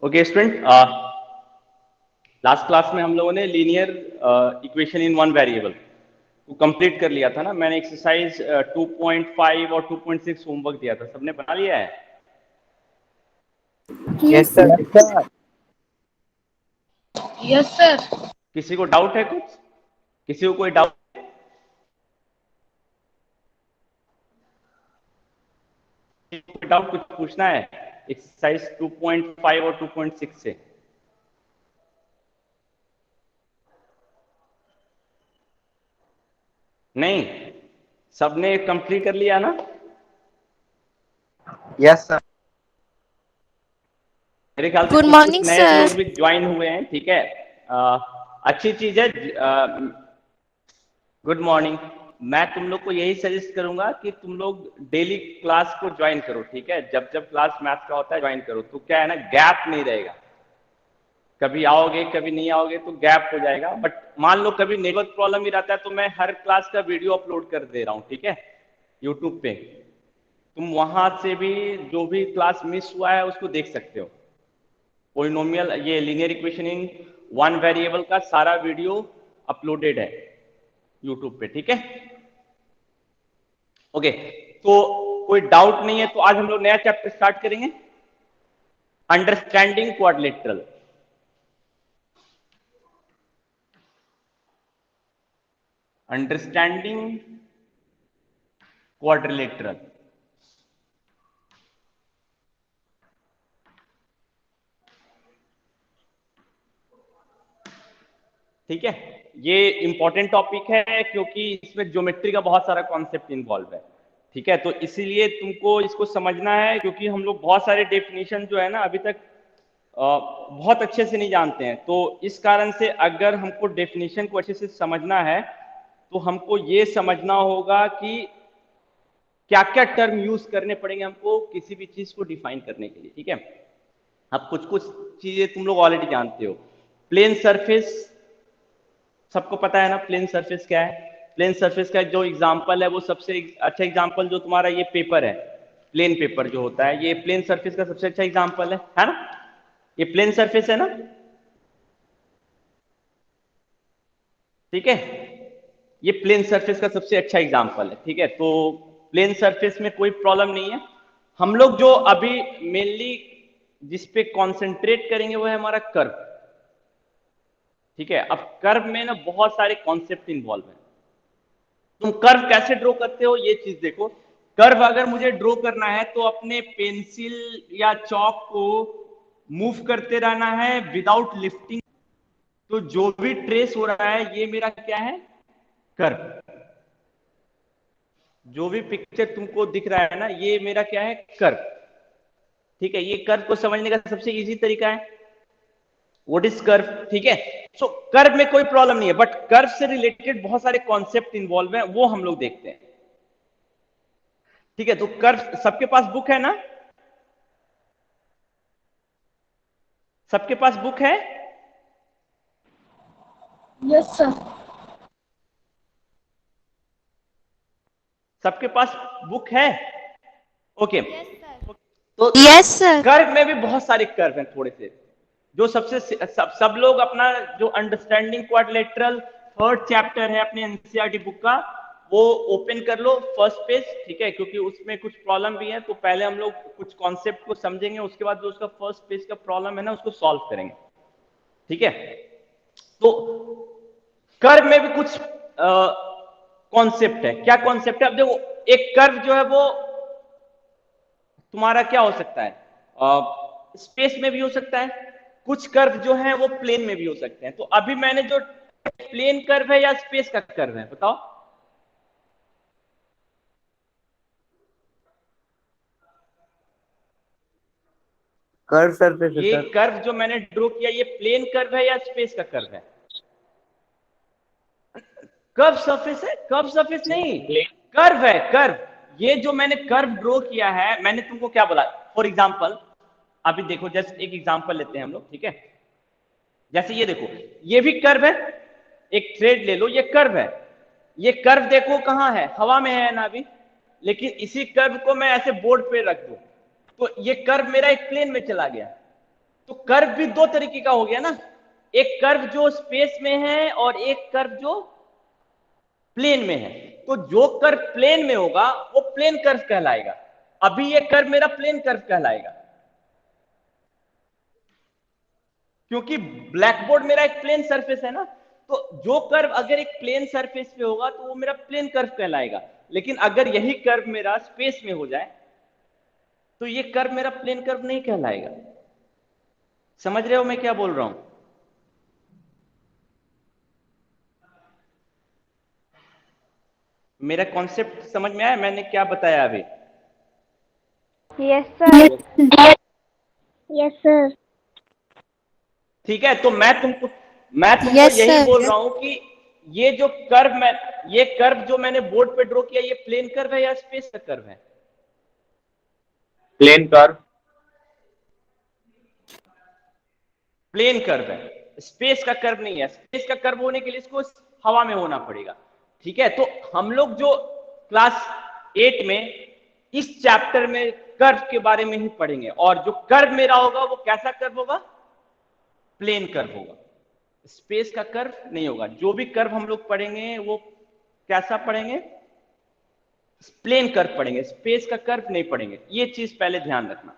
Okay student, last class में हम लोगों ने linear equation in one variable को कंप्लीट कर लिया था ना। मैंने एक्सरसाइज 2.5 और 2.6 होमवर्क दिया था, सबने बना लिया है? Yes sir. Yes sir. किसी को डाउट है कुछ? किसी को कोई डाउट? डाउट कुछ पूछना है एक्सरसाइज 2.5 और 2.6 से? नहीं, सबने कंप्लीट कर लिया ना? Yes sir. मेरे ख्याल से गुड कुछ मॉर्निंग नए सर। लोग भी ज्वाइन हुए हैं, ठीक है। अच्छी चीज है। Good morning. मैं तुम लोग को यही सजेस्ट करूंगा कि तुम लोग डेली क्लास को ज्वाइन करो, ठीक है। जब जब क्लास मैथ्स का होता है ज्वाइन करो, तो क्या है ना, गैप नहीं रहेगा। कभी आओगे कभी नहीं आओगे तो गैप हो जाएगा। बट मान लो कभी नेटवर्क प्रॉब्लम ही रहता है तो मैं हर क्लास का वीडियो अपलोड कर दे रहा हूँ, ठीक है, यूट्यूब पे। तुम वहां से भी जो भी क्लास मिस हुआ है उसको देख सकते हो। पोलिनोमियल, ये linear equation in one variable का सारा वीडियो अपलोडेड है यूट्यूब पे, ठीक है। ओके, तो कोई डाउट नहीं है तो आज हम लोग नया चैप्टर स्टार्ट करेंगे, अंडरस्टैंडिंग क्वाड्रिलेटरल। Understanding quadrilateral. ठीक है, ये इंपॉर्टेंट टॉपिक है क्योंकि इसमें ज्योमेट्री का बहुत सारा कॉन्सेप्ट इन्वॉल्व है, ठीक है। तो इसीलिए तुमको इसको समझना है, क्योंकि हम लोग बहुत सारे डेफिनेशन जो है ना अभी तक बहुत अच्छे से नहीं जानते हैं। तो इस कारण से अगर हमको डेफिनेशन को अच्छे से समझना है तो हमको ये समझना होगा कि क्या क्या टर्म यूज करने पड़ेंगे हमको किसी भी चीज को डिफाइन करने के लिए, ठीक है। अब कुछ कुछ चीजें तुम लोग ऑलरेडी जानते हो। प्लेन सरफेस सबको पता है ना, प्लेन सरफेस क्या है। प्लेन सरफेस का जो एग्जांपल है वो सबसे अच्छा एग्जांपल जो तुम्हारा ये पेपर है, प्लेन पेपर जो होता है, ये प्लेन सरफेस का सबसे अच्छा एग्जांपल है ना। ये प्लेन सरफेस है ना, ठीक है। ये प्लेन सरफेस का सबसे अच्छा एग्जांपल है, ठीक है। तो प्लेन सरफेस में कोई प्रॉब्लम नहीं है। हम लोग जो अभी मेनली जिस पे कॉन्सेंट्रेट करेंगे वो है हमारा कर्व, ठीक है। अब कर्व में ना बहुत सारे कॉन्सेप्ट इन्वॉल्व है। तुम कर्व कैसे ड्रॉ करते हो ये चीज देखो। कर्व अगर मुझे ड्रॉ करना है तो अपने पेंसिल या चॉक को मूव करते रहना है विदाउट लिफ्टिंग। तो जो भी ट्रेस हो रहा है ये मेरा क्या है, कर्व। जो भी पिक्चर तुमको दिख रहा है ना ये मेरा क्या है, कर्व, ठीक है। ये कर्व को समझने का सबसे इजी तरीका है, व्हाट इज कर्व, ठीक है। सो कर्व में कोई प्रॉब्लम नहीं है, बट कर्व से रिलेटेड बहुत सारे कॉन्सेप्ट इन्वॉल्व हैं, वो हम लोग देखते हैं, ठीक है। तो कर्व सबके पास बुक है ना, सबके पास बुक है? Yes sir. सबके पास बुक है? ओके। तो यस सर। कर्व में भी बहुत सारे कर्व हैं थोड़े से, जो सबसे सब लोग अपना जो अंडरस्टैंडिंग क्वाड्रिलेटरल थर्ड चैप्टर है अपने एनसीईआरटी बुक का, वो ओपन कर लो फर्स्ट पेज, ठीक है। क्योंकि उसमें कुछ प्रॉब्लम भी है, तो पहले हम लोग कुछ कॉन्सेप्ट को समझेंगे, उसके बाद जो उसका फर्स्ट पेज का प्रॉब्लम है ना उसको सॉल्व करेंगे, ठीक है। तो कर्व में भी कुछ कॉन्सेप्ट है। क्या कॉन्सेप्ट है? अब देखो, एक कर्व जो है वो तुम्हारा क्या हो सकता है, स्पेस में भी हो सकता है, कुछ कर्व जो है वो प्लेन में भी हो सकते हैं। तो अभी मैंने जो प्लेन कर्व है या स्पेस का कर्व है बताओ? कर्व सरफेस है ये सर। कर्व जो मैंने ड्रॉ किया ये प्लेन कर्व है या स्पेस का कर्व है? कर्व सरफेस है, कर्व सरफेस नहीं, कर्व है, कर्व। ये जो मैंने कर्व ड्रॉ किया है, मैंने तुमको क्या बोला, फॉर एग्जाम्पल अभी देखो, जस्ट एक एग्जाम्पल लेते हैं हम लोग, ठीक है। जैसे ये देखो, ये भी कर्व है, एक थ्रेड ले लो, ये कर्व है। ये कर्व देखो कहां है, हवा में है ना अभी। लेकिन इसी कर्व को मैं ऐसे बोर्ड पे रख दूं तो ये कर्व मेरा एक प्लेन में चला गया, तो कर्व भी दो तरीके का हो गया ना, एक कर्व जो स्पेस में है और एक कर्व जो प्लेन में है। तो जो कर्व प्लेन में होगा वो प्लेन कर्व कहलाएगा। अभी ये कर्व मेरा प्लेन कर्व कहलाएगा, क्योंकि ब्लैक बोर्ड मेरा एक प्लेन सरफेस है ना। तो जो कर्व अगर एक प्लेन सरफेस पे होगा तो वो मेरा प्लेन कर्व कहलाएगा। लेकिन अगर यही कर्व मेरा स्पेस में हो जाए तो ये कर्व मेरा प्लेन कर्व नहीं कहलाएगा। समझ रहे हो मैं क्या बोल रहा हूं? मेरा कॉन्सेप्ट समझ में आया मैंने क्या बताया अभी? Yes sir. Yes sir. ठीक है, तो मैं तुमको Yes, यही sir. बोल रहा हूं कि ये कर्व जो मैंने बोर्ड पे ड्रॉ किया ये प्लेन कर्व है या स्पेस का कर्व है? Plane curve. प्लेन कर्व है, स्पेस का कर्व नहीं है। स्पेस का कर्व होने के लिए इसको हवा में होना पड़ेगा। ठीक है, तो हम लोग जो क्लास 8 में इस चैप्टर में कर्व के बारे में ही पढ़ेंगे, और जो कर्व मेरा होगा वो कैसा कर्व होगा? प्लेन कर्व होगा, स्पेस का कर्व नहीं होगा। जो भी कर्व हम लोग पढ़ेंगे वो कैसा पढ़ेंगे? प्लेन कर्व पढ़ेंगे, स्पेस का कर्व नहीं पढ़ेंगे। ये चीज पहले ध्यान रखना,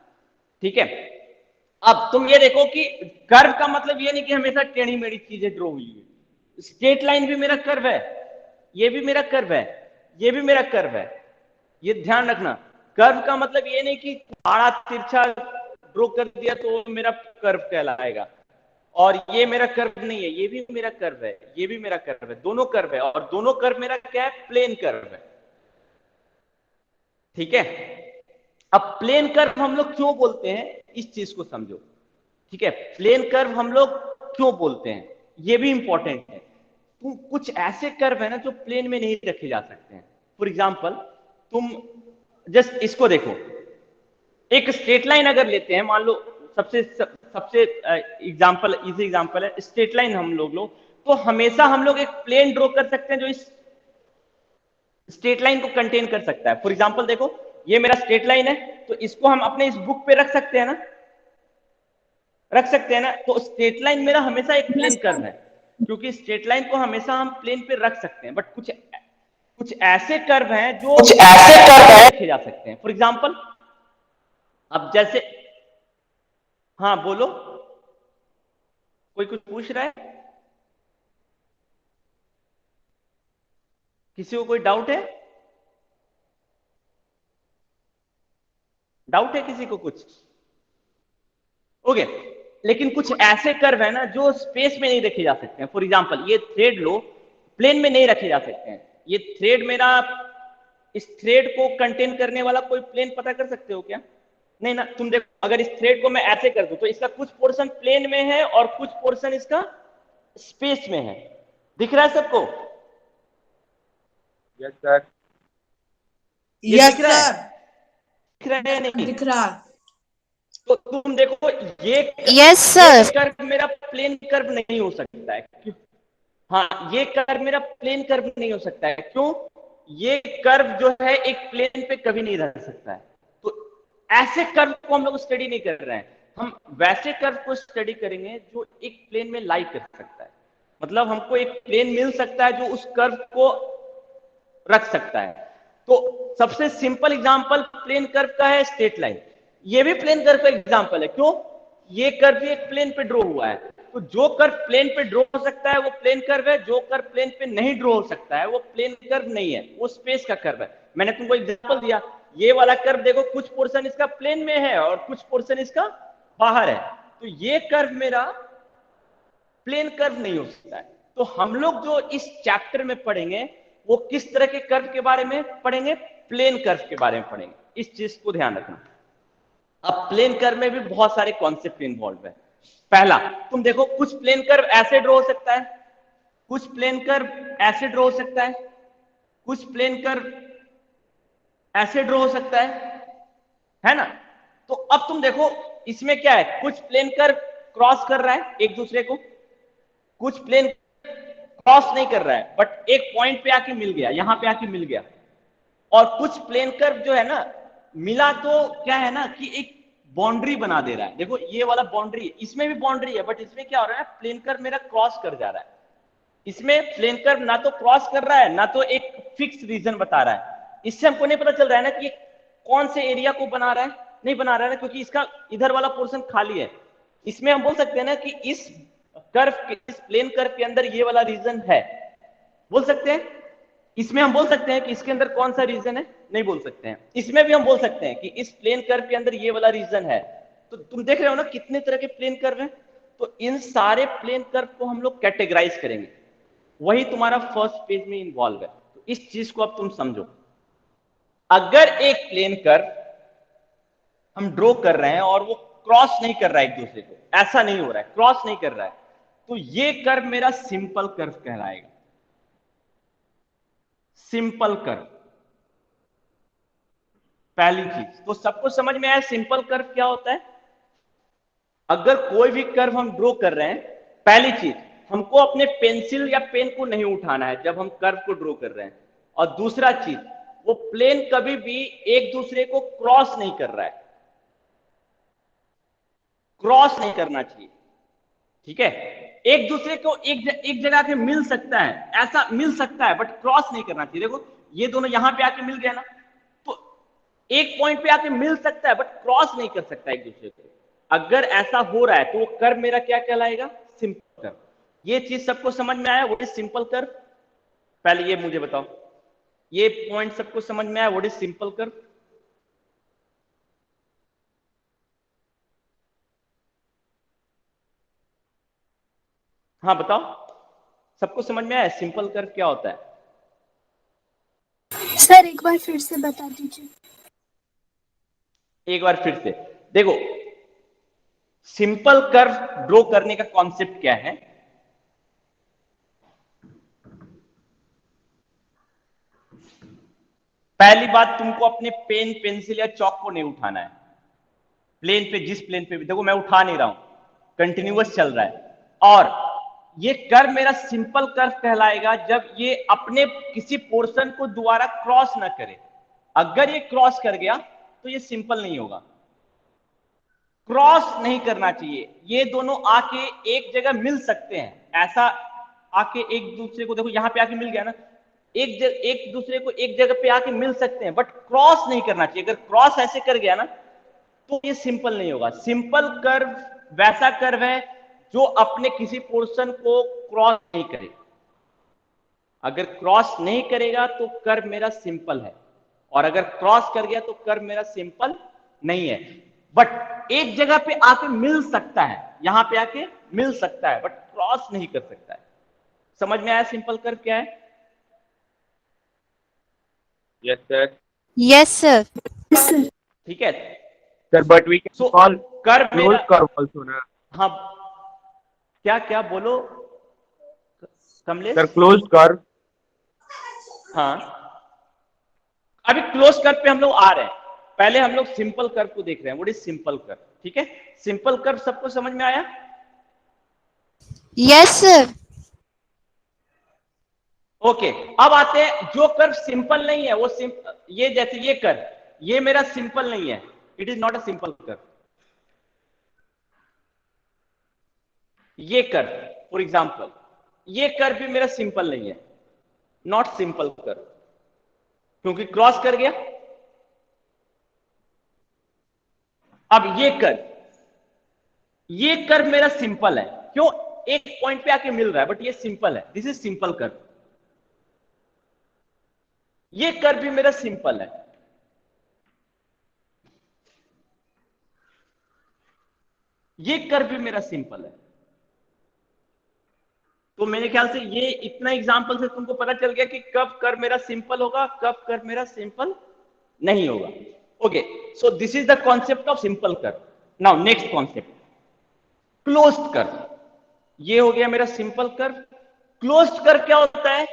ठीक है। अब तुम ये देखो कि कर्व का मतलब ये नहीं कि हमेशा टेढ़ी मेढ़ी चीजें ड्रॉ हुई है। स्ट्रेट लाइन भी मेरा कर्व है, ये भी मेरा कर्व है, ये भी मेरा कर्व है। ये ध्यान रखना। कर्व का मतलब ये नहीं कि आड़ा तिरछा ड्रॉ कर दिया तो मेरा कर्व कहलाएगा, और ये मेरा कर्व नहीं है, ये भी मेरा कर्व है, ये भी मेरा कर्व है। दोनों कर्व है, और दोनों कर्व मेरा क्या है? प्लेन कर्व है। ठीक है, अब प्लेन कर्व हम लोग क्यों बोलते हैं इस चीज को समझो। ठीक है, प्लेन कर्व हम लोग क्यों बोलते हैं ये भी इंपॉर्टेंट है। कुछ ऐसे कर्व है ना जो प्लेन में नहीं रखे जा सकते हैं। फॉर एग्जाम्पल, तुम जस्ट इसको देखो, एक स्ट्रेट लाइन अगर लेते हैं, मान लो सबसे सबसे एग्जाम्पल, इजी एग्जाम्पल है स्ट्रेट लाइन। हम लोग तो हमेशा हम लोग एक प्लेन ड्रॉ कर सकते हैं जो इस स्ट्रेट लाइन को कंटेन कर सकता है। फॉर एग्जाम्पल देखो, ये मेरा स्ट्रेट लाइन है, तो इसको हम अपने इस बुक पे रख सकते हैं ना, रख सकते हैं ना। तो स्ट्रेट लाइन मेरा हमेशा एक प्लेन कर्व है, क्योंकि स्ट्रेट लाइन को हमेशा हम प्लेन पे रख सकते हैं। बट कुछ ऐसे कर्व हैं जो रखे जा सकते हैं। फॉर एग्जाम्पल, अब जैसे, हाँ बोलो, कोई कुछ पूछ रहा है? किसी को कोई डाउट है? डाउट है किसी को कुछ? ओके, लेकिन कुछ ऐसे कर्व है ना जो स्पेस में नहीं रखे जा सकते हैं। फॉर एग्जाम्पल, ये थ्रेड लो, प्लेन में नहीं रखे जा सकते हैं। ये थ्रेड मेरा, इस थ्रेड को कंटेन करने वाला कोई प्लेन पता कर सकते हो क्या? नहीं ना। तुम देखो, अगर इस थ्रेड को मैं ऐसे कर दूं तो इसका कुछ पोर्शन प्लेन में है और कुछ पोर्शन इसका स्पेस में है। दिख रहा है सबको? Yes sir. ये यस दिख रहा है? सर। दिख रहा है नहीं? दिख रहा। तो तुम देखो, ये Yes, sir. कर्व मेरा प्लेन कर्व नहीं हो सकता है। क्यों? हाँ, ये कर्व मेरा प्लेन कर्व नहीं हो सकता है। क्यों? ये कर्व जो है एक प्लेन पे कभी नहीं रह सकता है। तो ऐसे कर्व को हम लोग स्टडी नहीं कर रहे हैं, हम वैसे कर्व को स्टडी करेंगे जो एक प्लेन में लाई कर सकता है। मतलब हमको एक प्लेन मिल सकता है जो उस कर्व को रख सकता है। तो सबसे सिंपल एग्जांपल प्लेन कर्व का है स्ट्रेट लाइन। ये भी प्लेन कर्व का एग्जांपल है। क्यों? ये कर्व भी एक प्लेन पे ड्रॉ हुआ है। तो जो कर्व प्लेन पे ड्रॉ हो सकता है वो प्लेन कर्व है, जो कर्व प्लेन पे नहीं ड्रॉ हो सकता है वो प्लेन कर्व नहीं है, वो स्पेस का कर्व है। मैंने तुमको एग्जांपल दिया, ये वाला कर्व देखो, कुछ पोर्शन इसका प्लेन में है और कुछ पोर्शन इसका बाहर है। तो ये कर्व मेरा प्लेन कर्व नहीं हो सकता है। तो हम लोग जो इस चैप्टर में पढ़ेंगे वो किस तरह के कर्व के बारे में पढ़ेंगे? प्लेन कर्व के बारे में पढ़ेंगे। इस चीज को ध्यान रखना। अब प्लेन कर्व में भी बहुत सारे कॉन्सेप्ट इन्वॉल्व है। पहला, तुम देखो, कुछ प्लेन कर्व ऐसे ड्रॉ हो सकता है, कुछ प्लेन कर्व ऐसे ड्रॉ हो सकता है, कुछ प्लेन कर्व ऐसे ड्रॉ हो सकता है ना। तो अब तुम देखो, इसमें क्या है, कुछ प्लेन कर्व क्रॉस कर रहा है एक दूसरे को, कुछ प्लेन क्रॉस नहीं कर रहा है बट एक पॉइंट पे आके मिल गया, यहां पे आके मिल गया। और कुछ प्लेन कर्व जो है ना, मिला तो क्या है ना कि एक बाउंड्री बना दे रहा है। देखो ये वाला बाउंड्री, इसमें भी बाउंड्री है, बट इसमें क्या हो रहा है, प्लेन कर्व मेरा क्रॉस कर जा रहा है। इसमें प्लेन कर्व ना तो क्रॉस कर रहा है, ना तो एक फिक्स रीजन बता रहा है। इससे हमको नहीं पता चल रहा है ना कि कौन से एरिया को बना रहा है, नहीं बना रहा है, क्योंकि इसका इधर वाला पोर्शन खाली है। इसमें हम बोल सकते हैं ना कि इस कर्व के, इस प्लेन कर्व के अंदर ये वाला रीजन है, बोल सकते हैं। इसमें हम बोल सकते हैं कि इसके अंदर कौन सा रीजन है, नहीं बोल सकते हैं। इसमें भी हम बोल सकते हैं कि इस प्लेन कर्व के अंदर ये वाला रीजन है। तो तुम देख रहे हो ना कितने तरह के प्लेन कर्व हैं। तो इन सारे प्लेन कर्व को हम लोग कैटेगराइज करेंगे, वही तुम्हारा फर्स्ट पेज में इन्वॉल्व है। तो इस चीज को अब तुम समझो। अगर एक प्लेन कर्व हम ड्रॉ कर रहे हैं और वो क्रॉस नहीं कर रहा है एक दूसरे को, ऐसा नहीं हो रहा है, क्रॉस नहीं कर रहा है, तो ये कर्व मेरा सिंपल कर्व कहलाएगा। सिंपल कर्व, पहली चीज तो सबको समझ में आया सिंपल कर्व क्या होता है। अगर कोई भी कर्व हम ड्रॉ कर रहे हैं, पहली चीज हमको अपने पेंसिल या पेन को नहीं उठाना है जब हम कर्व को ड्रॉ कर रहे हैं। और दूसरा चीज, वो प्लेन कभी भी एक दूसरे को क्रॉस नहीं कर रहा है, क्रॉस नहीं करना चाहिए, ठीक है। एक दूसरे को एक जगह के मिल सकता है, ऐसा मिल सकता है, बट क्रॉस नहीं करना चाहिए। देखो ये दोनों यहां पे आके मिल गया ना, तो एक पॉइंट पे आके मिल सकता है, बट क्रॉस नहीं कर सकता एक दूसरे को। अगर ऐसा हो रहा है तो वो कर्व मेरा क्या कहलाएगा, सिंपल कर्व। ये चीज सबको समझ में आया, व्हाट इज सिंपल कर्व? पहले ये मुझे बताओ, ये पॉइंट सबको समझ में आया, व्हाट इज सिंपल कर्व? हाँ बताओ, सबको समझ में आया सिंपल कर्व क्या होता है? सर एक बार फिर से बता दीजिए। एक बार फिर से देखो, सिंपल कर्व ड्रॉ करने का कॉन्सेप्ट क्या है। पहली बात, तुमको अपने पेन, पेंसिल या चौक को नहीं उठाना है प्लेन पे, जिस प्लेन पे भी। देखो मैं उठा नहीं रहा हूं, कंटिन्यूअस चल रहा है। और ये कर्व मेरा सिंपल कर्व कहलाएगा जब ये अपने किसी पोर्शन को दोबारा क्रॉस ना करे। अगर ये क्रॉस कर गया तो ये सिंपल नहीं होगा। क्रॉस नहीं करना चाहिए, ये दोनों आके एक जगह मिल सकते हैं, ऐसा आके एक दूसरे को, देखो यहां पे आके मिल गया ना, एक दूसरे को एक जगह पे आके मिल सकते हैं, बट क्रॉस नहीं करना चाहिए। अगर क्रॉस ऐसे कर गया ना तो ये सिंपल नहीं होगा। सिंपल कर्व वैसा कर्व है जो अपने किसी पोर्शन को क्रॉस नहीं करे। अगर क्रॉस नहीं करेगा तो कर्व मेरा सिंपल है, और अगर क्रॉस कर गया तो कर्व मेरा सिंपल नहीं है। बट एक जगह पे आके मिल सकता है, यहां पे आके मिल सकता है, बट क्रॉस नहीं कर सकता है। समझ में आया सिंपल कर्व क्या है? Yes, sir. Yes sir. ठीक है। Sir, but we can call curve closed मेरा, curve also, na? हाँ क्या क्या बोलो कमलेश? Sir, closed curve. हाँ, अभी क्लोज कर्व पे हम लोग आ रहे हैं, पहले हम लोग सिंपल कर्व को देख रहे हैं। What is simple curve? ठीक है, सिंपल कर्व सबको समझ में आया? Yes sir. ओके, अब आते हैं जो कर्व सिंपल नहीं है, वो ये जैसे ये कर्व, ये मेरा सिंपल नहीं है, it is not a simple curve. ये कर्व फॉर एग्जांपल, ये कर्व भी मेरा सिंपल नहीं है, नॉट सिंपल कर्व, क्योंकि क्रॉस कर गया। अब ये कर्व मेरा सिंपल है, क्यों? एक पॉइंट पे आके मिल रहा है, बट ये सिंपल है, दिस इज सिंपल कर्व। ये कर्व भी मेरा सिंपल है, ये कर्व भी मेरा सिंपल है। तो मेरे ख्याल से ये इतना एग्जांपल से तुमको पता चल गया कि कब कर्व मेरा सिंपल होगा, कब कर्व मेरा सिंपल नहीं होगा। Okay, so this is the concept of simple curve. Now next concept, closed curve. ये हो गया मेरा सिंपल कर्व। क्लोज्ड कर्व क्या होता है?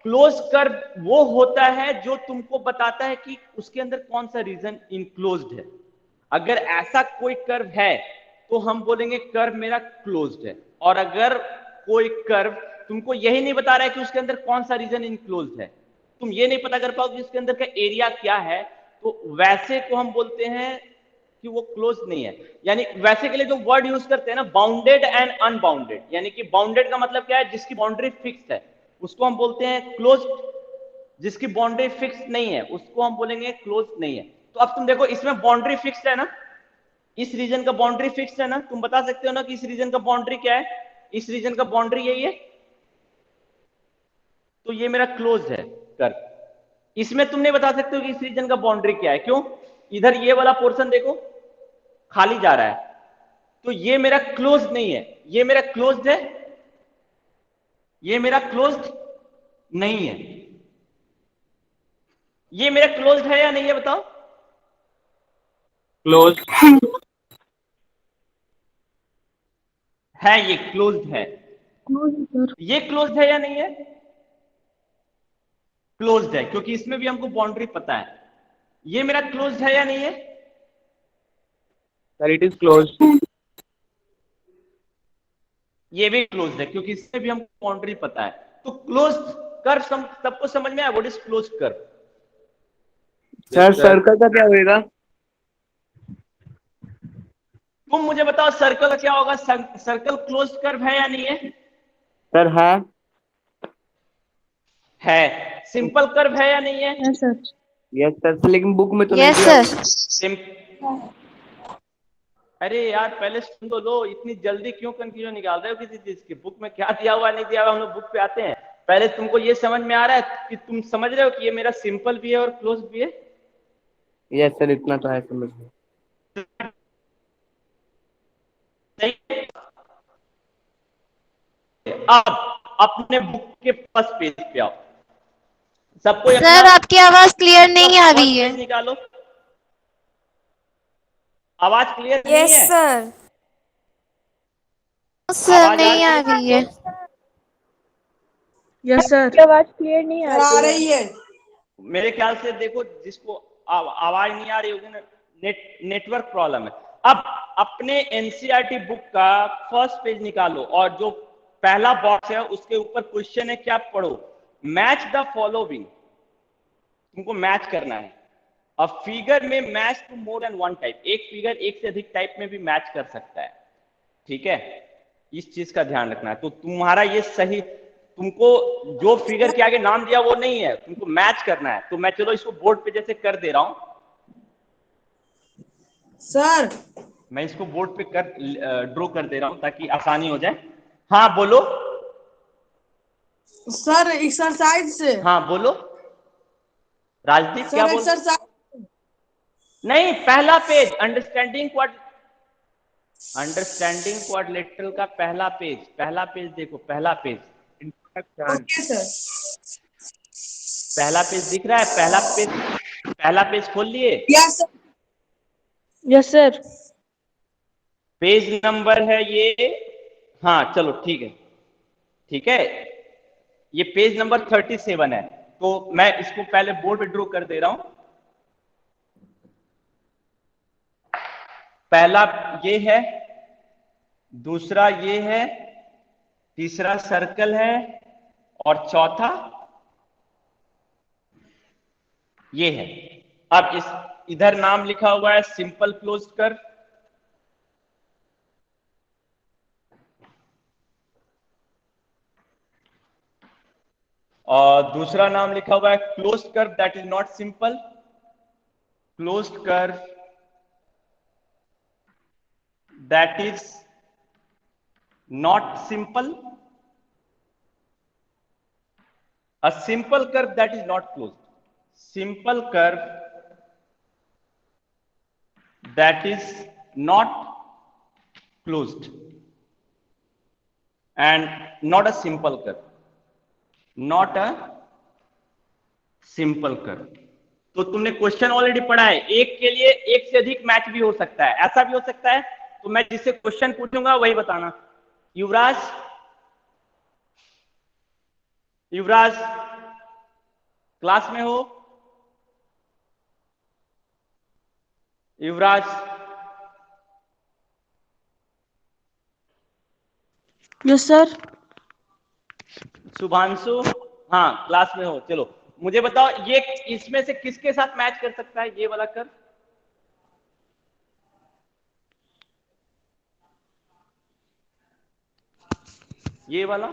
क्लोज्ड कर्व वो होता है जो तुमको बताता है कि उसके अंदर कौन सा रीजन इनक्लोज्ड है। अगर ऐसा कोई कर्व है तो हम बोलेंगे कर्व मेरा क्लोज्ड है। और अगर कोई कर्व तुमको यही नहीं बता रहा है कि उसके अंदर कौन सा रीजन इनक्लोज्ड है, तुम ये नहीं पता कर पाओ कि उसके अंदर का एरिया क्या है, तो वैसे को हम बोलते हैं कि वो क्लोज नहीं है। यानी वैसे के लिए जो वर्ड यूज करते हैं ना, बाउंडेड एंड अनबाउंडेड, यानी कि बाउंडेड का मतलब क्या है, जिसकी बाउंड्री फिक्स है उसको हम बोलते हैं क्लोज, जिसकी बाउंड्री फिक्स नहीं है उसको हम बोलेंगे क्लोज नहीं है। तो अब तुम देखो इसमें बाउंड्री फिक्स है ना, इस रीजन का बाउंड्री फिक्स है ना, तुम बता सकते हो ना कि इस रीजन का बाउंड्री क्या है, इस रीजन का बाउंड्री यही है, तो ये मेरा क्लोज है कर्व। इसमें तुम नहीं बता सकते हो कि इस रीजन का बाउंड्री क्या है, क्यों, इधर ये वाला पोर्शन देखो खाली जा रहा है, तो ये मेरा क्लोज नहीं है, ये मेरा क्लोज्ड है, ये मेरा क्लोज्ड नहीं है, ये मेरा क्लोज्ड है या नहीं है बताओ, क्लोज, है, ये क्लोज्ड है, ये क्लोज्ड है या नहीं है, क्लोज्ड है, क्योंकि इसमें भी हमको बाउंड्री पता है। ये मेरा क्लोज्ड है या नहीं है, सर इट इज क्लोज, ये भी क्लोज्ड है, क्योंकि इसमें भी हमको बाउंड्री पता है। तो क्लोज्ड कर्व सबको समझ में आया, what is closed curve. Sir circle का क्या होएगा, तुम मुझे बताओ सर्कल का क्या होगा, सर्कल क्लोज्ड कर्व है या नहीं है, सर है। सिंपल कर्व है या नहीं है, यस सर, लेकिन बुक में तो नहीं यस दिया। सर। अरे यार पहले सुन तो लो, इतनी जल्दी क्यों कंफ्यूजन निकाल रहे हो किसी चीज की, बुक में क्या दिया हुआ नहीं दिया हुआ, हम लोग बुक पे आते हैं। पहले तुमको ये समझ में आ रहा है कि तुम समझ रहे हो कि ये मेरा सिंपल भी है और क्लोज भी है। यस सर, इतना तो है समझ में। सही है? अब अपने बुक के फर्स्ट पेज पे आओ, सबको सर आपकी आवाज क्लियर नहीं आ रही है। पेज निकालो, आवाज क्लियर नहीं है, सर। सर आवाज नहीं आ रही है। Yes sir. आवाज क्लियर नहीं आ रही है। मेरे ख्याल से देखो जिसको आवाज नहीं आ रही होगी ना, नेटवर्क प्रॉब्लम है। अब अपने एनसीईआरटी बुक का फर्स्ट पेज निकालो और जो पहला बॉक्स है उसके ऊपर क्वेश्चन है, क्या पढ़ो, मैच द फॉलोइंग, तुमको मैच करना है। अब फिगर में match to more than one type, एक फिगर एक से अधिक टाइप में भी मैच कर सकता है, ठीक है, इस चीज का ध्यान रखना है। तो तुम्हारा ये सही, तुमको जो फिगर के आगे नाम दिया वो नहीं है, तुमको मैच करना है। तो मैं चलो इसको बोर्ड पे जैसे कर दे रहा हूं सर मैं इसको बोर्ड पे कर ड्रॉ कर दे रहा हूं ताकि आसानी हो जाए। हाँ बोलो, सर एक्सरसाइज से, हाँ बोलो राजदीप, क्या सर बोल, एक्सरसाइज, नहीं पहला पेज, अंडरस्टैंडिंग क्वाड्रिलेटरल का पहला पेज देखो, पहला पेज, ओके सर। पहला पेज दिख रहा है, पहला पेज खोल लिए, yes sir. Yes sir. Page number है ये, हाँ चलो ठीक है, ये पेज नंबर 37 है। तो मैं इसको पहले बोर्ड पे ड्रॉ कर दे रहा हूं। पहला ये है, दूसरा ये है, तीसरा सर्कल है और चौथा ये है। अब इस इधर नाम लिखा हुआ है सिंपल क्लोज कर्व, और दूसरा नाम लिखा हुआ है closed curve that is not simple, closed curve that is not simple, a simple curve that is not closed, simple curve that is not closed and not a simple curve, not a simple curve। तो तुमने question already पढ़ा है, एक के लिए एक से अधिक मैच भी हो सकता है, ऐसा भी हो सकता है। तो मैं जिससे क्वेश्चन पूछूंगा वही बताना। युवराज क्लास में हो? युवराज, यस सर। शुभांशु, हाँ क्लास में हो, चलो मुझे बताओ ये इसमें से किसके साथ मैच कर सकता है ये वाला कर्व? ये वाला,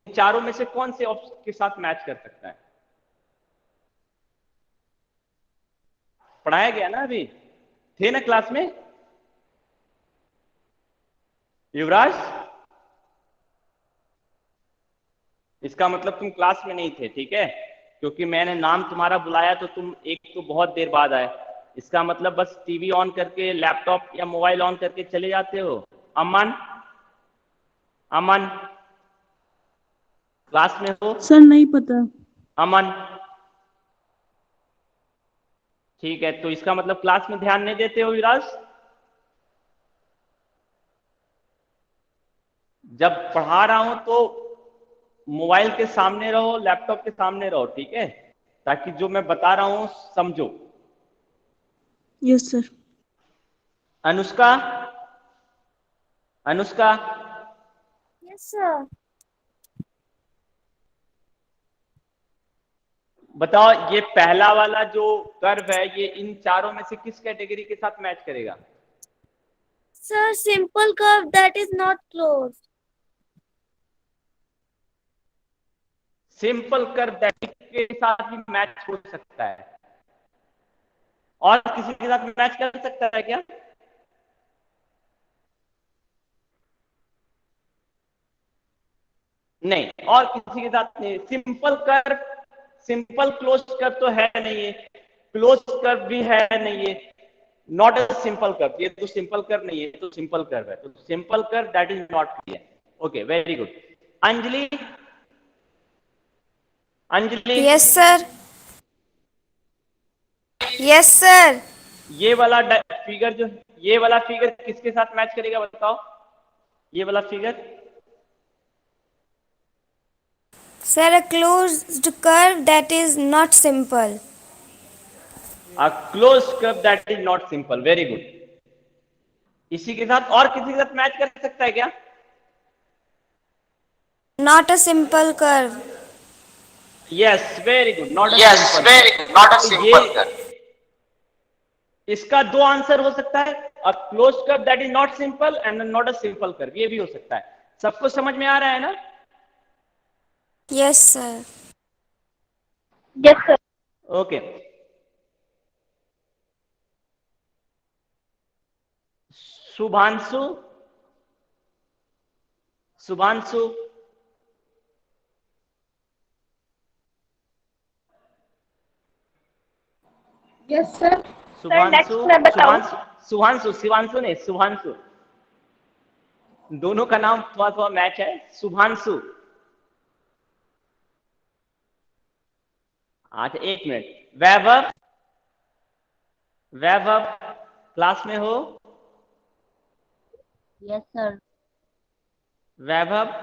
इन चारों में से कौन से ऑप्शन के साथ मैच कर सकता है? पढ़ाया गया ना, अभी थे ना क्लास में? युवराज, इसका मतलब तुम क्लास में नहीं थे, ठीक है, क्योंकि मैंने नाम तुम्हारा बुलाया तो तुम एक तो बहुत देर बाद आए। इसका मतलब बस टीवी ऑन करके, लैपटॉप या मोबाइल ऑन करके चले जाते हो। अमन, अमन क्लास में हो? सर नहीं पता। अमन, ठीक है, तो इसका मतलब क्लास में ध्यान नहीं देते हो विराज। जब पढ़ा रहा हूं तो मोबाइल के सामने रहो, लैपटॉप के सामने रहो, ठीक है, ताकि जो मैं बता रहा हूं समझो। Yes sir. Anushka, Anushka, yes sir. बताओ ये पहला वाला जो कर्व है ये इन चारों में से किस कैटेगरी के साथ मैच करेगा? Sir simple curve that is not close. Simple curve that के साथ भी मैच हो सकता है, और किसी के साथ मैच कर सकता है क्या? नहीं, और किसी के साथ नहीं। Simple curve, simple close curve तो है नहीं है, क्लोज कर्व भी है नहीं है, नॉट अ सिंपल कर्व, ये तो सिंपल कर्व नहीं है, तो सिंपल कर्व है, तो simple curve that is not clear. Okay, very good. Anjali, Anjali, yes sir. Yes sir. ये वाला फिगर जो, ये वाला फिगर किसके साथ मैच करेगा बताओ? ये वाला figure sir a closed curve that is not simple. a closed curve that is not simple, very good। इसी के साथ और किसी के साथ मैच कर सकता है क्या? Not a simple curve. Yes, very good, not a Yes, simple. very good. Not a simple curve. इसका दो आंसर हो सकता है, a close curve that is not simple and not a simple curve, ये भी हो सकता है। सबको समझ में आ रहा है ना? Yes sir. Yes sir. Okay, Shubhanshu, Shubhanshu, yes sir. Shubhanshu, मैं बताऊं? शुभांशु, शुभांशु, शिवांशु नहीं, शुभांशु, दोनों का नाम थोड़ा थोड़ा मैच है। शुभांशु, अच्छा एक मिनट। वैभव, वैभव क्लास में हो? Yes sir. वैभव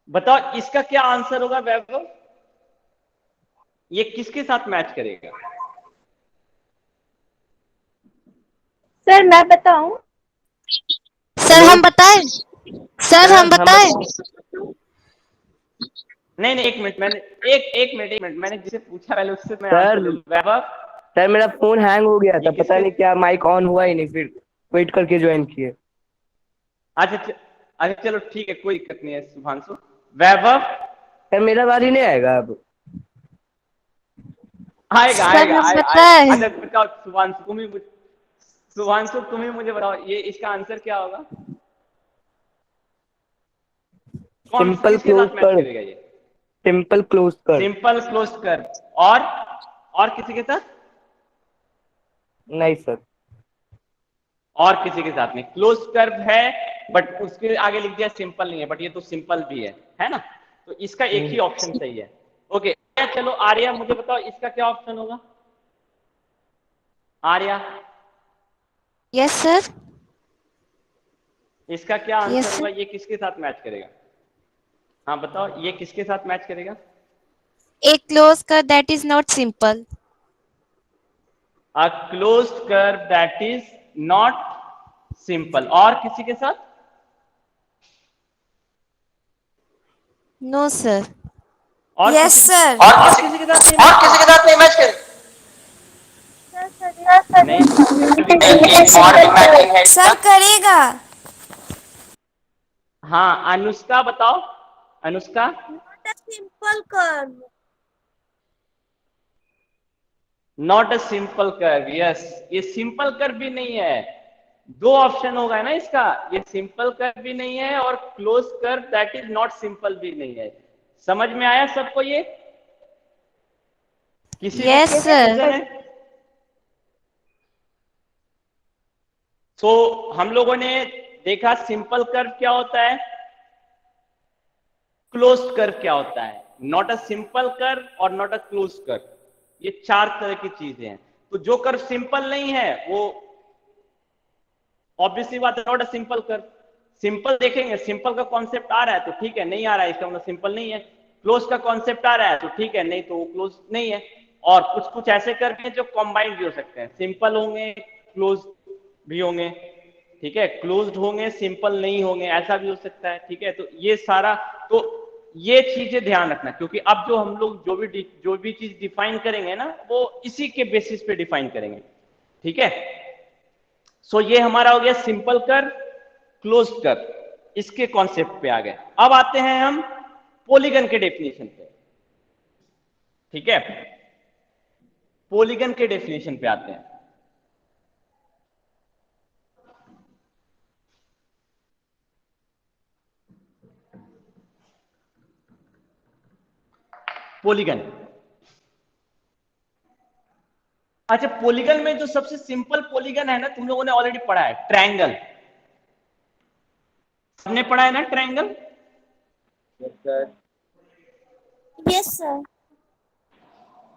बताओ इसका क्या आंसर होगा? वैभव ये किसके साथ मैच करेगा? सर मैं बताऊं? सर हम बताएं? सर हम बताएं? नहीं नहीं, एक मिनट, मैंने एक मिनट, मैंने जिसे पूछा पहले उससे मैं सर, आंसर ले लूं। वैभव, सर मेरा फोन हैंग हो गया था, ये पता किसके- नहीं क्या माइक ऑन हुआ ही नहीं, फिर वेट करके ज्वाइन किए। अच्छा अच्छा, चलो ठीक है, कोई दिक्कत नहीं है शुभांशु। वैभव सर मेरा बारी नहीं आएगा अब। आएगा सर आएगा हम आएगा, बताएं? अच्छा बताओ शुभांशु, शुभांशु तुम ही मुझे बताओ ये इसका आंसर क्या होगा? कौन सिंपल किसके क्लोज साथ मैच कर्व, करेगा ये? Simple close curve. Simple close curve, और किसी के साथ? नहीं सर। और किसी के साथ नहीं। क्लोज कर्व है बट उसके आगे लिख दिया सिंपल नहीं है, बट ये तो सिंपल भी है ना? तो इसका एक ही ऑप्शन सही है। ओके, चलो आर्या मुझे बताओ इसका क्या ऑप्शन होगा? Arya, yes sir. इसका क्या Yes, आंसर sir. होगा? ये किसके साथ मैच करेगा? हाँ बताओ, ये किसके साथ मैच करेगा? A closed curve that is not simple. A closed curve that is not simple, और किसी के साथ? No sir. और Yes किसी, sir. और किसी के साथ नहीं मैच करे। नहीं? एक और भी मैचिंग है सर करेगा। हाँ अनुष्का बताओ, Anushka. Not a simple curve. Not a simple curve, yes, ये सिंपल कर्व भी नहीं है। दो ऑप्शन होगा ना इसका, ये सिंपल कर्व भी नहीं है और close curve that is not simple भी नहीं है। समझ में आया सबको ये? किसी में Yes, sir. confusion है? तो हम लोगों ने देखा सिंपल कर्व क्या होता है, क्लोज्ड कर्व क्या होता है। नॉट अ सिंपल कर्व और नॉट अ क्लोज्ड कर्व, ये चार तरह की चीजें हैं। तो जो कर्व सिंपल नहीं है वो ऑब्वियसली बात है not a simple curve. Simple देखेंगे, सिंपल का कॉन्सेप्ट आ रहा है तो ठीक है, नहीं आ रहा है इसका मतलब सिंपल नहीं है। क्लोज का कॉन्सेप्ट आ रहा है तो ठीक है, नहीं तो वो क्लोज नहीं है। और कुछ कुछ ऐसे कर्व हैं जो कॉम्बाइंड भी हो सकते हैं, सिंपल होंगे क्लोज भी होंगे, ठीक है, क्लोज्ड होंगे सिंपल नहीं होंगे, ऐसा भी हो सकता है, ठीक है। तो ये सारा, तो ये चीजें ध्यान रखना, क्योंकि अब जो हम लोग जो भी चीज डिफाइन करेंगे ना वो इसी के बेसिस पे डिफाइन करेंगे, ठीक है। सो ये हमारा हो गया सिंपल कर्व, क्लोज्ड कर्व, इसके कॉन्सेप्ट पे आ गए। अब आते हैं हम पॉलीगन के डेफिनेशन पे, ठीक है, पॉलीगन के डेफिनेशन पे आते हैं। पॉलीगन, अच्छा पॉलीगन में जो सबसे सिंपल पॉलीगन है ना, तुम लोगों ने ऑलरेडी पढ़ा है, ट्रायंगल। सबने पढ़ा है ना ट्रायंगल? Yes, sir.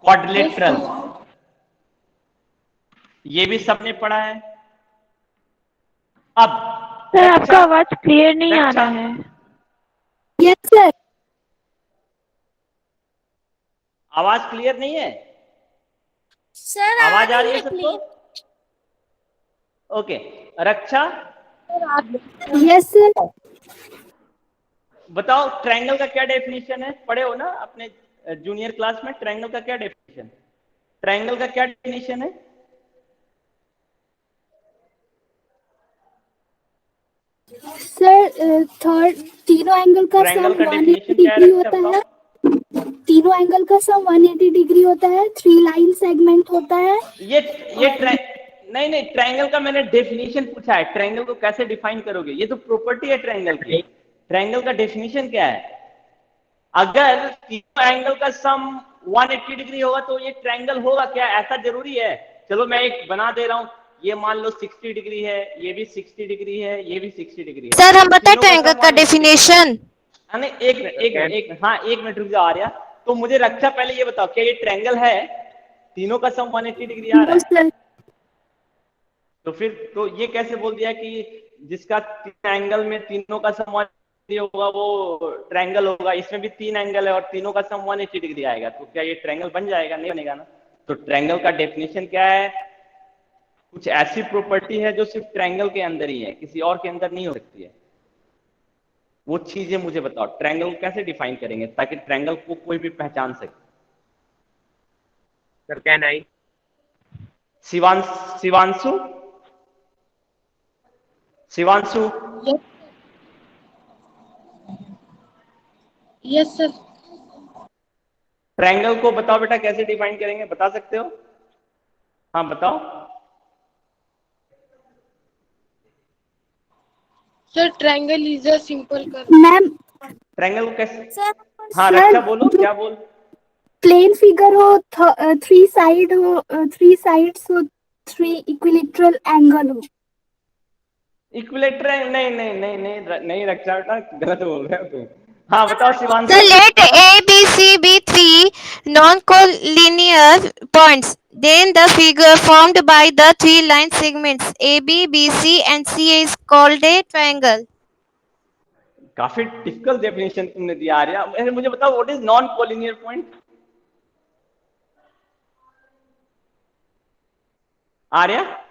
क्वाड्रिलेटरल, ये भी सबने पढ़ा है। अब सर आपका आवाज क्लियर नहीं आ रक्षा, रहा है। Yes sir. आवाज क्लियर नहीं है? Sir, आवाज आ रही है है सबको? ओके, रक्षा यस सर। बताओ ट्रायंगल का क्या डेफिनेशन है, पढ़े हो ना अपने जूनियर क्लास में? ट्रायंगल का क्या डेफिनेशन, ट्रायंगल का क्या डेफिनेशन है? सर थर्ड तीनों एंगल का ट्रायंगल सम का 180 डेफिनेशन क्या है डिग्री रक्षा होता बताओ? है। तीनों एंगल का सम 180 डिग्री होता है। 3 लाइन सेगमेंट होता है। ये नहीं नहीं, ट्रायंगल का मैंने डेफिनेशन पूछा है, ट्रायंगल को कैसे डिफाइन करोगे? ये तो प्रॉपर्टी है ट्रायंगल की। ट्रायंगल का डेफिनेशन क्या है? अगर तीनों एंगल का सम 180 डिग्री होगा तो ये ट्रायंगल होगा क्या? ऐसा जरूरी है? चलो मैं एक बना दे रहा हूं, ये मान लो 60 डिग्री है, ये भी 60 डिग्री है, ये भी 60 डिग्री है। सर हम बताए तीनों ट्रायंगल सम का 180 डिग्री। डेफिनेशन। हाँ नहीं, एक मिनट, हाँ एक मिनट रुक जाओ आर्या। तो मुझे रक्षा पहले ये बताओ, क्या ये ट्रायंगल है? तीनों का सम 180 डिग्री आ रहा नो है? सर। तो फिर तो ये कैसे बोल दिया कि जिसका तीन एंगल में तीनों का सम 180 डिग्री होगा वो ट्रायंगल होगा? इसमें भी तीन एंगल है और तीनों का सम 180 डिग्री आएगा, तो क्या ये ट्रायंगल बन जाएगा? नहीं बनेगा ना। तो ट्रायंगल का डेफिनेशन क्या है? कुछ ऐसी प्रॉपर्टी है जो सिर्फ ट्रायंगल के अंदर ही है, किसी और के अंदर नहीं हो सकती है। वो चीजें मुझे बताओ, ट्रायंगल को कैसे डिफाइन करेंगे ताकि ट्रायंगल को कोई भी पहचान सके? Sir can I? Shivanshu, Shivanshu yes sir. Triangle को बताओ बेटा, कैसे डिफाइन करेंगे, बता सकते हो? हाँ बताओ। Sir triangle is a simple curve. Ma'am triangle को कैसे? सर हाँ सर, रक्षा बोलो, जो क्या बोल? प्लेन फिगर हो, 3 साइड हो, 3 साइड्स हो, 3 इक्विलेटरल एंगल हो। इक्विलेटर? नहीं नहीं नहीं नहीं नहीं रक्षा बेटा, गलत बोल रहे हो तुम। हाँ बताओ Sir, Shivanshu. let A, B, C be three non-collinear points. Then the figure formed by the three line segments AB, BC and CA is called a triangle. काफी डिफिकल्ट डेफिनेशन तुमने दिया आर्या। मुझे बताओ what is non collinear point? Arya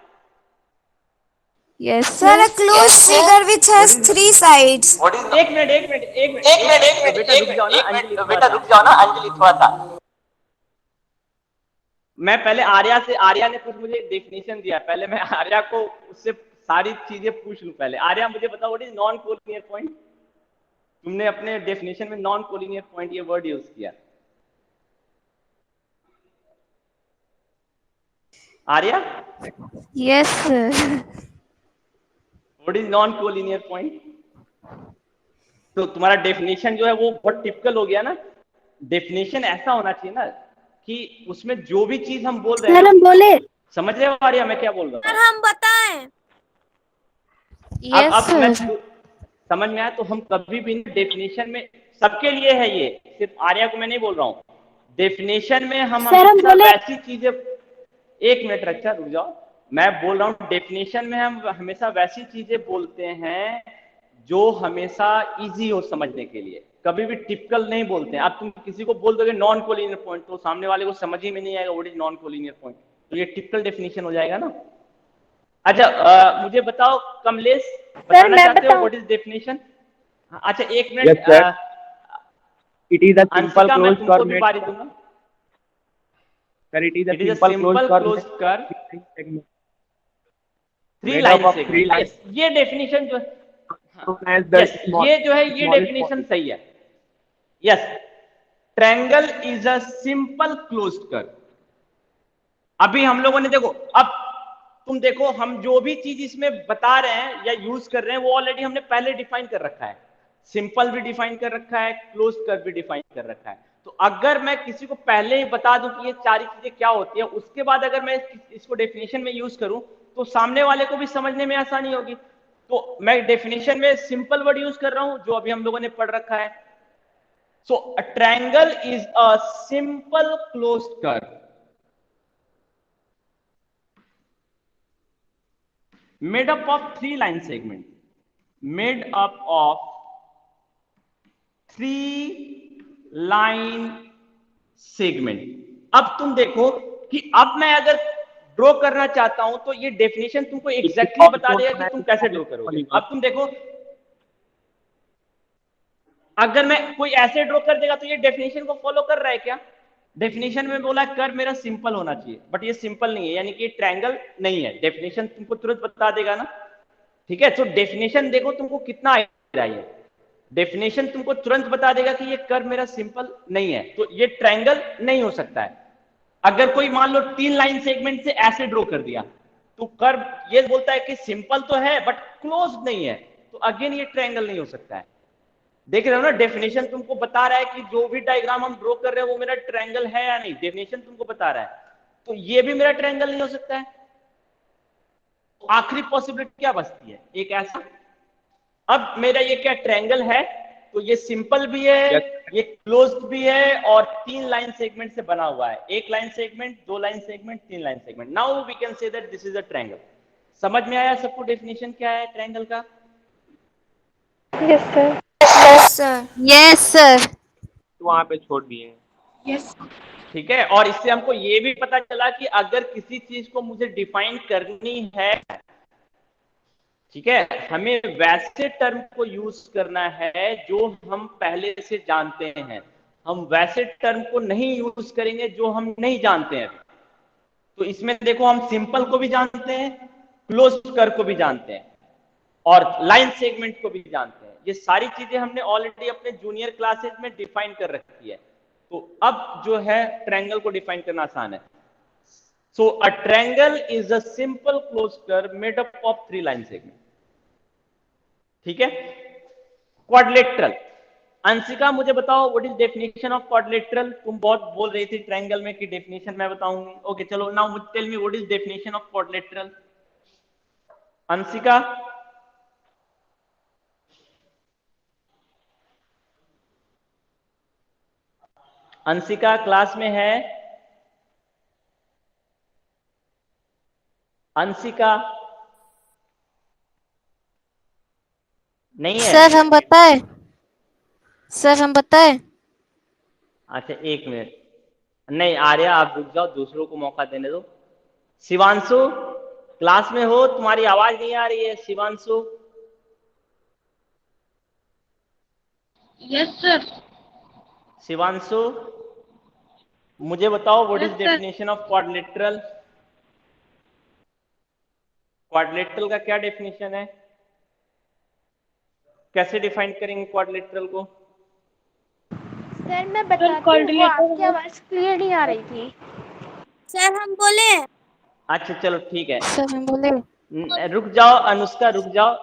Yes, sir. A closed figure which has three sides. What is एक minute एक minute एक minute एक minute एक मिनट बेटा एक रुक जाओ ना मिनट एक अंजलि, मिनट थोड़ा बेटा सा। रुक जाओ ना अंजलि थोड़ा सा। मैं पहले आर्या से, आर्या ने कुछ मुझे डेफिनेशन दिया, पहले मैं आर्या को उससे सारी चीजें पूछ लूं। पहले आर्या मुझे बताओ what is non collinear point? तुमने अपने डेफिनेशन में नॉन कोलिनियर पॉइंट ये वर्ड यूज किया। Arya, Yes, sir. What is non collinear point? तो तुम्हारा डेफिनेशन जो है वो बहुत टिपिकल हो गया ना। डेफिनेशन ऐसा होना चाहिए ना कि उसमें जो भी चीज हम बोल रहे सर हैं, हम बोले। समझ रहे हो आर्या मैं क्या बोल रहा हूँ? हम बताएं। Yes, अब मैं sir. समझ में आया तो हम कभी भी डेफिनेशन में, सबके लिए है ये, सिर्फ आर्या को मैं नहीं बोल रहा हूँ। डेफिनेशन में हम सर, हम हमेशा बोले। वैसी चीजें, एक मिनट रक्षा रुक जाओ, मैं बोल रहा हूँ डेफिनेशन में हम हमेशा वैसी चीजें बोलते हैं जो हमेशा इजी हो समझने के लिए, कभी भी टिपिकल नहीं बोलते हैं। अब तुम किसी को बोल दोगे नॉन कोलिनियर पॉइंट तो सामने वाले को समझ ही में नहीं आएगा what is non collinear point, तो ये टिपिकल डेफिनेशन हो जाएगा ना। अच्छा मुझे बताओ कमलेश, बताना मैं चाहते हो बताऊं? What is definition? अच्छा एक Yes, minute, sir. It is a simple Anshika मैं closed तुमको curve भी made. बारी दूंगा। Sir, it is a it is a simple simple closed curve close made कर segment three made line up of three segment. lines. Yes, ये definition जो known as the yes ये जो है ये smallest डेफिनेशन body. सही है। Yes, triangle is a simple closed curve. अभी हम लोगों ने देखो, अब तुम देखो हम जो भी चीज इसमें बता रहे हैं या यूज कर रहे हैं वो ऑलरेडी हमने पहले डिफाइन कर रखा है। सिंपल भी डिफाइन कर रखा है, क्लोज्ड कर्व भी डिफाइन कर रखा है। तो अगर मैं किसी को पहले ही बता दूं कि ये सारी चीजें क्या होती है, उसके बाद अगर मैं इसको डेफिनेशन में यूज करूं तो सामने वाले को भी समझने में आसानी होगी। तो मैं डेफिनेशन में सिंपल वर्ड यूज कर रहा हूं जो अभी हम लोगों ने पढ़ रखा है। So a triangle is a simple closed curve made up of three line segment, made up of three line segment। अब तुम देखो कि अब मैं अगर ड्रॉ करना चाहता हूं तो ये डेफिनेशन तुमको एग्जैक्टली बता देगा कि तुम कैसे ड्रॉ करोगे। अब तुम देखो अगर मैं कोई ऐसे ड्रॉ कर देगा तो ये डेफिनेशन को फॉलो कर रहा है क्या? डेफिनेशन में बोला कर्व मेरा सिंपल होना चाहिए, बट ये सिंपल नहीं है, यानी कि ट्रायंगल नहीं है। डेफिनेशन तुमको तुरंत बता देगा ना, ठीक है। तो डेफिनेशन देखो तुमको कितना आइडिया है, डेफिनेशन तुमको तुरंत बता देगा कि ये कर्व मेरा सिंपल नहीं है, तो ये ट्रायंगल नहीं हो सकता है। अगर कोई मान लो 3 लाइन सेगमेंट से ऐसे ड्रॉ कर दिया तो कर्व ये बोलता है कि सिंपल तो है बट क्लोज नहीं है, तो अगेन ये ट्रायंगल नहीं हो सकता है। देख रहे हो ना, डेफिनेशन तुमको बता रहा है कि जो भी डायग्राम हम ड्रॉ कर रहे हैं वो मेरा ट्रायंगल है या नहीं, डेफिनेशन तुमको बता रहा है। तो ये भी मेरा ट्रायंगल नहीं हो सकता है। तो आखिरी पॉसिबिलिटी क्या बचती है? एक ऐसा, अब मेरा ये क्या ट्रायंगल है, तो ये सिंपल भी है, ये क्लोज्ड भी है और 3 लाइन सेगमेंट से बना हुआ है। 1 line segment, 2 line segment, 3 line segment. Now we can say that this is a triangle. समझ में आया सबको डेफिनेशन क्या है ट्रायंगल का? Yes sir. Yes, sir. Yes, sir. तो वहां पे छोड़ दिए। यस ठीक है, और इससे हमको ये भी पता चला कि अगर किसी चीज को मुझे डिफाइन करनी है, ठीक है, हमें वैसे टर्म को यूज करना है जो हम पहले से जानते हैं। हम वैसे टर्म को नहीं यूज करेंगे जो हम नहीं जानते हैं। तो इसमें देखो हम सिंपल को भी जानते हैं, क्लोज कर्व को भी जानते हैं और लाइन सेगमेंट को भी जानते हैं। ये सारी चीजें हमने ऑलरेडी अपने जूनियर क्लासेज में डिफाइन कर रखी है। तो अब जो है ट्रायंगल को डिफाइन करना आसान है। So a triangle is a simple close curve made up of 3 line segment, ठीक है। क्वाड्रिलेटरल, अंशिका मुझे बताओ what is definition of quadrilateral? तुम बहुत बोल रही थी ट्रायंगल में कि डेफिनेशन मैं बताऊंगी। ओके चलो, now tell me what is definition of quadrilateral. Anshika, Anshika class में है? अंशिका नहीं है? सर हम बताएं? सर हम बताएं? अच्छा एक मिनट, नहीं आर्या आप रुक जाओ, दूसरों को मौका देने दो। शिवांशु क्लास में हो? तुम्हारी आवाज नहीं आ रही है शिवांशु। Yes, sir. शिवांशु मुझे बताओ what Yes, is sir. Definition of quadrilateral? Quadrilateral का क्या डेफिनेशन है? कैसे डिफाइन करेंगे क्वाड्रिलेटरल को? सर मैं बताती हूँ, आपकी आवाज क्लियर नहीं आ रही थी। सर हम बोले। अच्छा चलो ठीक है, सर हम बोले। रुक जाओ अनुष्का, रुक जाओ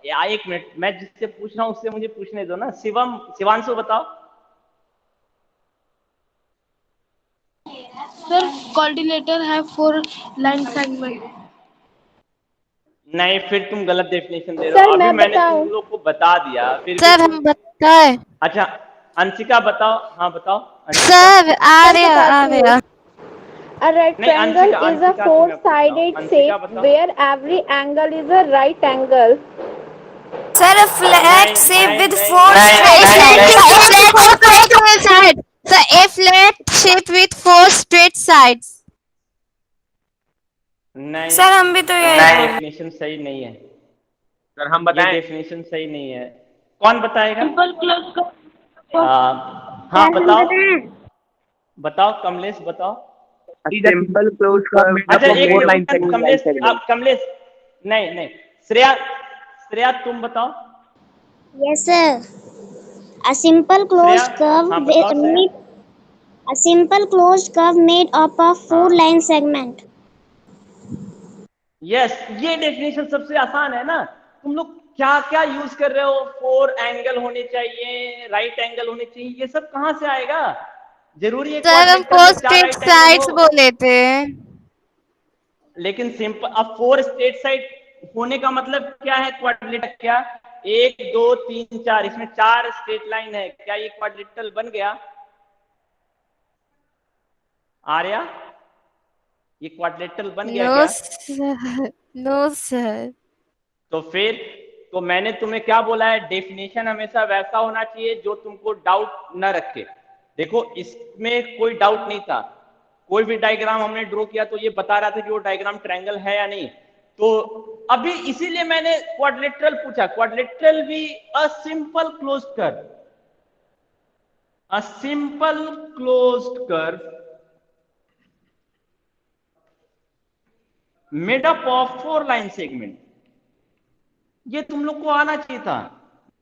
या 1 मिनट, मैं जिससे पूछ रहा हूँ उससे मुझे पूछने दो ना। शिवांशु बताओ। Sir, coordinator have 4 line segment. नहीं, फिर तुम गलत डेफिनेशन दे रहे हो। अभी मैंने तुम लोग को बता दिया, फिर सर भी हम बताए। अच्छा अंशिका बताओ। हाँ बताओ अंशिका। सर आ गया। A नहीं rectangle Anshika, is a Anshika से मैं पूछ रहा हूँ, four-sided अंशिका shape बताओ। where every angle is a right angle. Sir, a flat shape with four sides. Sir, a flat shape with 4 straight sides. नहीं सर हम भी तो ये यही डेफिनेशन सही नहीं है। सर हम ये बताएं? डेफिनेशन सही नहीं है। कौन बताएगा? Simple closed curve. हाँ बताओ, बताओ कमलेश बताओ। सिंपल क्लोज कर्व अच्छा एक four line minute Kamlesh, Kamlesh नहीं श्रेया तुम बताओ। Yes, sir. A simple closed Shreya curve हाँ बताओ Shreya. a simple closed curve made up of 4 line segment. Yes, ये डेफिनेशन सबसे आसान है ना। तुम लोग क्या क्या यूज कर रहे हो? 4 एंगल होने चाहिए, राइट एंगल होने चाहिए, ये सब कहाँ से आएगा? जरूरी है सर हम क्वाड्रिलेटरल 4 में 4 स्ट्रेट राइट एंगल साइड्स हो? बोले थे। लेकिन सिंपल, अब 4 स्ट्रेट साइड होने का मतलब क्या है क्वाड्रिलेटरल? क्या 1 2 3 4, इसमें 4 स्ट्रेट लाइन है, क्या ये क्वाड्रिलेटरल बन गया? आर्या ये क्वाड्रिलेटरल बन गया क्या? No sir. तो फिर तो मैंने तुम्हें क्या बोला है, डेफिनेशन हमेशा वैसा होना चाहिए जो तुमको डाउट न रखे। देखो इसमें कोई डाउट नहीं था, कोई भी डायग्राम हमने ड्रॉ किया तो ये बता रहा था कि वो डायग्राम ट्रायंगल है या नहीं। तो अभी इसीलिए मैंने क्वाड्रिलेटरल पूछा। क्वाड्रिलेटरल भी अ simple closed curve, a simple closed curve made up of 4 line segment. ये तुम लोग को आना चाहिए था,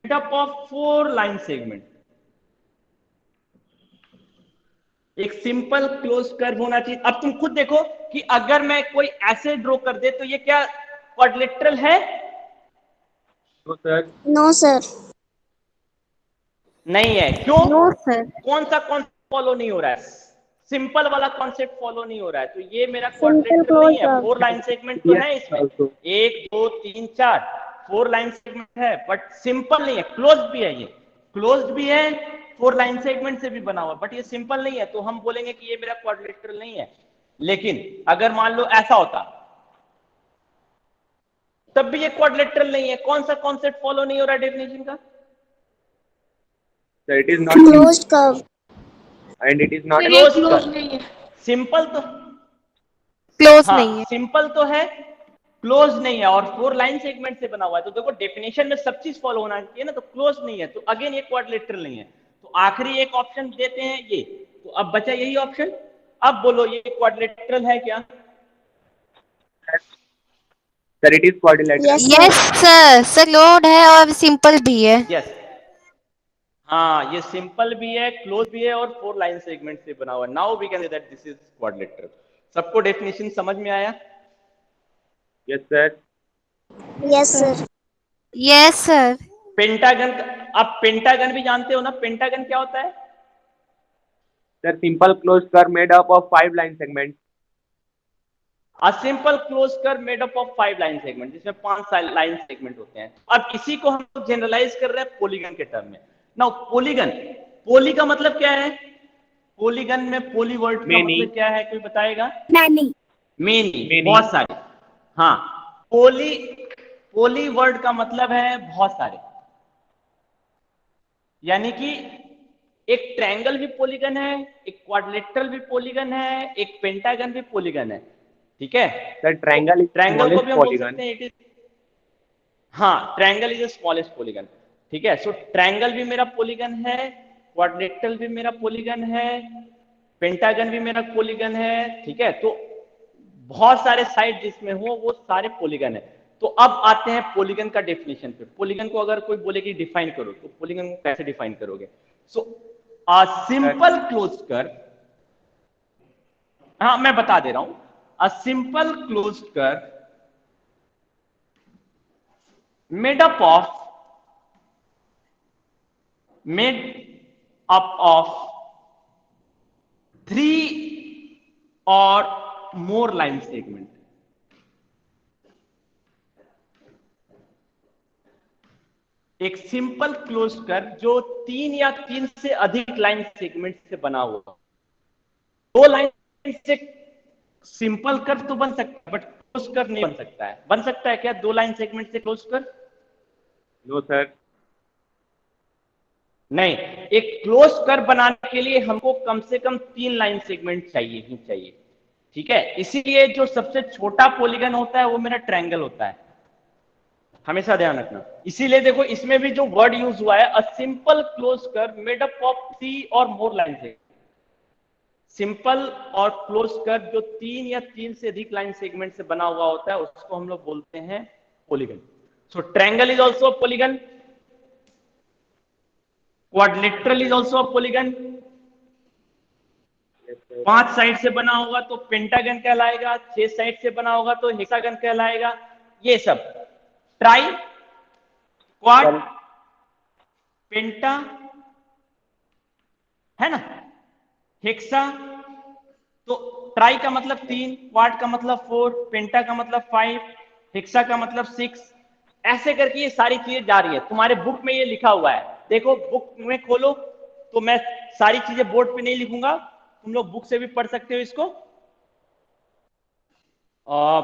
made up of 4 line segment. एक सिंपल क्लोज कर्व होना चाहिए। अब तुम खुद देखो कि अगर मैं कोई ऐसे ड्रॉ कर दे तो ये क्या क्वाड्रिलेटरल है? तो सर No, sir. नहीं है। क्यों? No sir. कौन सा कॉन्सेप्ट फॉलो नहीं हो रहा है? सिंपल वाला कॉन्सेप्ट फॉलो नहीं हो रहा है, तो ये मेरा Simple क्वाड्रिलेटरल नहीं है। closed 4 लाइन सेगमेंट तो है इसमें, 1 2 3 4 4 लाइन सेगमेंट है, बट सिंपल नहीं है। क्लोज भी है, ये क्लोज्ड भी है, 4 लाइन सेगमेंट से भी बना हुआ, बट ये सिंपल नहीं है, तो हम बोलेंगे कि ये मेरा क्वाड्रिलेटरल नहीं है। लेकिन अगर मान लो ऐसा होता तब भी ये क्वाड्रिलेटरल नहीं है। कौन सा कॉन्सेप्ट फॉलो नहीं हो रहा है डेफिनेशन का? Sir it is not Closed curve. And it is not Sir, ये close नहीं है। सिंपल तो क्लोज हाँ नहीं है। सिंपल तो है, क्लोज नहीं है, और 4 लाइन सेगमेंट से बना हुआ है। तो देखो डेफिनेशन में सब चीज फॉलो होना चाहिए ना, तो क्लोज नहीं है, तो अगेन ये क्वाड्रिलेटरल नहीं है। तो आखिरी एक ऑप्शन देते हैं ये, तो अब बचा यही ऑप्शन। अब बोलो ये क्वाड्रिलेटरल है क्या? Sir it is quadrilateral. Yes, yes sir. Sir load है और सिंपल भी है। यस हाँ, ये सिंपल भी है, क्लोज भी है, और 4 लाइन सेगमेंट से बना हुआ है। Now we can say that this is quadrilateral. सबको डेफिनेशन समझ में आया? Yes sir. Yes, sir. Yes sir. Pentagon, आप पेंटागन भी जानते हो ना? पेंटागन क्या होता है? Sir simple close curve made up of 5 line segment. A simple closed curve made up of 5 line segment, जिसमें 5 लाइन सेगमेंट होते हैं। अब इसी को हम जनरलाइज कर रहे हैं पॉलीगन के टर्म में। नाउ पॉलीगन, पोली का मतलब क्या है? पॉलीगन में पोली वर्ड का मतलब क्या है, कोई बताएगा? मेनी, बहुत सारे। हाँ, पोली वर्ड का मतलब है बहुत सारे, यानी कि एक ट्रायंगल भी पॉलीगन है, एक क्वाड्रिलेटरल भी पॉलीगन है, एक पेंटागन भी पॉलीगन है। ठीक है सर ट्रायंगल को भी हम बोल सकते हैं, इट इज, हाँ triangle is the smallest polygon. ठीक है, सो ट्रायंगल भी मेरा पॉलीगन है, क्वाड्रिलेटरल भी मेरा पॉलीगन है, पेंटागन भी मेरा पॉलीगन है। ठीक है, तो बहुत सारे साइड जिसमें हो वो सारे पॉलीगन है। तो अब आते हैं पॉलीगन का डेफिनेशन पे। पॉलीगन को अगर कोई बोले कि डिफाइन करो, तो पॉलीगन को कैसे डिफाइन करोगे? सो अ सिंपल क्लोज्ड कर्व, हाँ मैं बता दे रहा हूं, अ simple closed curve made up of 3 or more line segment। एक सिंपल क्लोज्ड कर्व जो 3 या 3 से अधिक लाइन सेगमेंट से बना हुआ। 2 लाइन से सिंपल कर्व तो बन सकता है, बट क्लोज कर्व नहीं बन सकता है। बन सकता है क्या 2 लाइन सेगमेंट से क्लोज कर्व? No sir. नहीं, एक क्लोज कर्व बनाने के लिए हमको कम से कम 3 लाइन सेगमेंट चाहिए ही चाहिए, ठीक है। इसीलिए जो सबसे छोटा पॉलीगन होता है वो मेरा ट्रायंगल होता है, हमेशा ध्यान रखना। इसीलिए देखो इसमें भी जो वर्ड यूज हुआ है, अ simple close curve made up of 3 और मोर लाइन सेगमेंट। सिंपल और क्लोज कर्व जो 3 या 3 से अधिक लाइन सेगमेंट से बना हुआ होता है उसको हम लोग बोलते हैं polygon. So triangle is also a polygon, quadrilateral is also a polygon. 5 side से बना होगा तो पेंटागन कहलाएगा, 6 साइड से बना होगा तो हेक्सागन कहलाएगा। ये सब ट्राई, क्वाड, पेंटा, है ना, हेक्सा। तो ट्राई का मतलब 3, क्वाड का मतलब 4, पेंटा का मतलब 5, हेक्सा का मतलब 6। ऐसे करके ये सारी चीजें जा रही है। तुम्हारे बुक में ये लिखा हुआ है, देखो बुक में खोलो, तो मैं सारी चीजें बोर्ड पे नहीं लिखूंगा, तुम लोग बुक से भी पढ़ सकते हो इसको।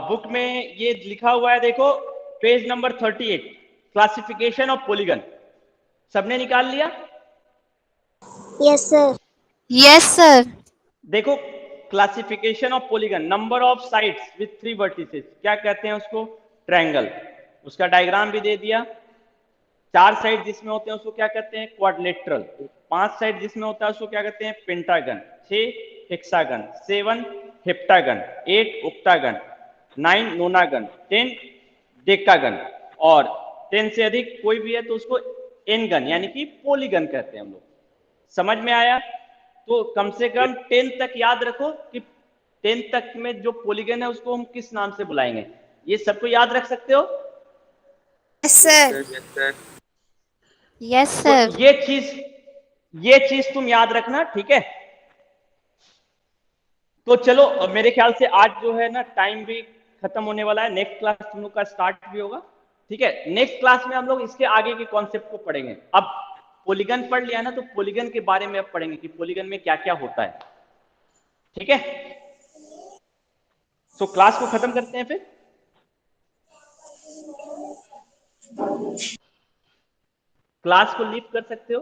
बुक में ये लिखा हुआ है, देखो page number 38, classification of polygon. सबने निकाल लिया? Yes sir. Yes, sir. देखो classification of polygon, number of sides with 3 vertices, क्या कहते हैं उसको? ट्रायंगल। उसका डायग्राम भी दे दिया। 4 साइड जिसमें होते हैं उसको क्या कहते हैं? क्वाड्रिलेटरल। 5 साइड जिसमें होता है उसको क्या कहते हैं? Pentagon. 6 hexagon, 7 heptagon, 8 octagon, 9 नोनागन, 10 decagon, और 10 से अधिक कोई भी है तो उसको एनगन यानी कि पॉलीगन कहते हैं हम लोग। समझ में आया? तो कम से कम 10 तक याद रखो कि 10 तक में जो पॉलीगन है उसको हम किस नाम से बुलाएंगे। ये सबको याद रख सकते हो? Yes, sir. Yes sir. Yes, तो sir. ये चीज तुम याद रखना, ठीक है। तो चलो मेरे ख्याल से आज जो है ना टाइम भी खत्म होने वाला है। नेक्स्ट क्लास तुम लोग का स्टार्ट भी होगा, ठीक है। नेक्स्ट क्लास में हम लोग इसके आगे के कॉन्सेप्ट को पढ़ेंगे। अब पॉलीगन पढ़ लिया ना, तो पॉलीगन के बारे में अब पढ़ेंगे कि पॉलीगन में क्या क्या होता है, ठीक है। तो क्लास को खत्म करते हैं फिर। क्लास को लीव कर सकते हो।